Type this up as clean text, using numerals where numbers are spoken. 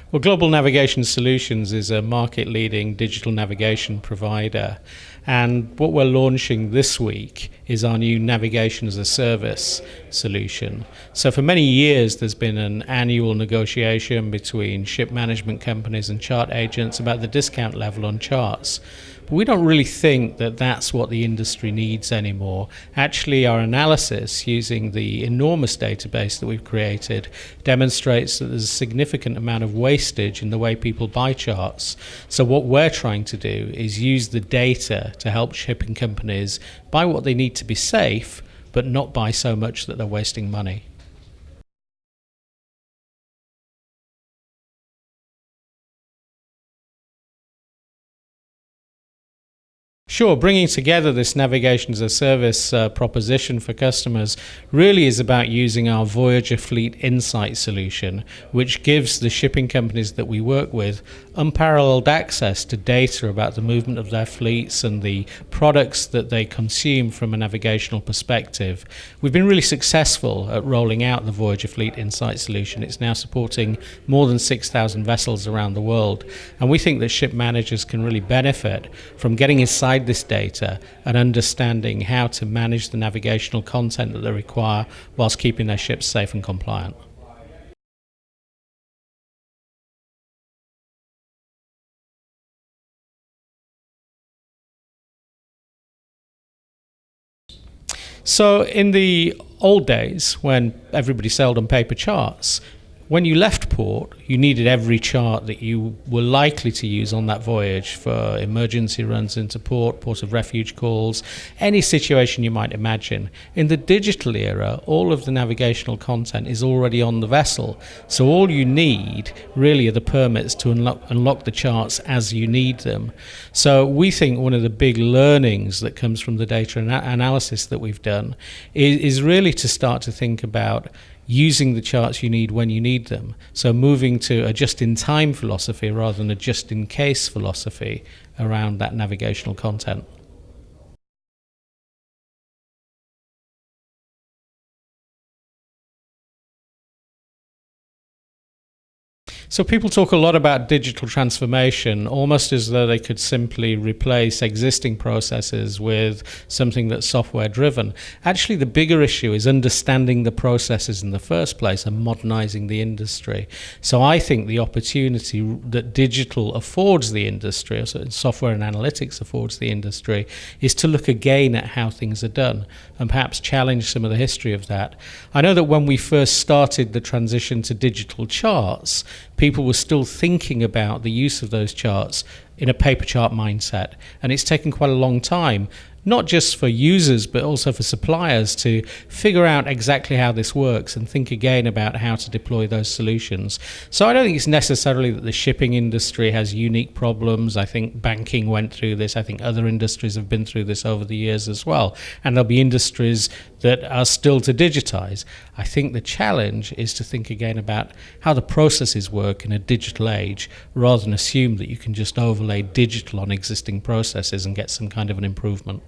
Well, Global Navigation Solutions is a market-leading digital navigation provider, and what we're launching this week is our new Navigation as a Service solution. So for many years there's been an annual negotiation between ship management companies and chart agents about the discount level on charts. But we don't really think that that's what the industry needs anymore. Actually, our analysis using the enormous database that we've created demonstrates that there's a significant amount of wastage in the way people buy charts. So what we're trying to do is use the data to help shipping companies buy what they need to be safe, but not buy so much that they're wasting money. Sure, bringing together this navigation as a service proposition for customers really is about using our Voyager Fleet Insight solution, which gives the shipping companies that we work with unparalleled access to data about the movement of their fleets and the products that they consume from a navigational perspective. We've been really successful at rolling out the Voyager Fleet Insight solution. It's now supporting more than 6,000 vessels around the world, and we think that ship managers can really benefit from getting inside this data and understanding how to manage the navigational content that they require whilst keeping their ships safe and compliant. So in the old days, when everybody sailed on paper charts, when you left port, you needed every chart that you were likely to use on that voyage for emergency runs into port, port of refuge calls, any situation you might imagine. In the digital era, all of the navigational content is already on the vessel. So all you need really are the permits to unlock the charts as you need them. So we think one of the big learnings that comes from the data analysis that we've done is really to start to think about using the charts you need when you need them. So moving to a just-in-time philosophy rather than a just-in-case philosophy around that navigational content. So people talk a lot about digital transformation, almost as though they could simply replace existing processes with something that's software driven. Actually, the bigger issue is understanding the processes in the first place and modernizing the industry. So I think the opportunity that digital affords the industry, or software and analytics affords the industry, is to look again at how things are done and perhaps challenge some of the history of that. I know that when we first started the transition to digital charts, people were still thinking about the use of those charts in a paper chart mindset. And it's taken quite a long time, not just for users, but also for suppliers to figure out exactly how this works and think again about how to deploy those solutions. So I don't think it's necessarily that the shipping industry has unique problems. I think banking went through this. I think other industries have been through this over the years as well. And there'll be industries that are still to digitize. I think the challenge is to think again about how the processes work in a digital age, rather than assume that you can just overlay digital on existing processes and get some kind of an improvement.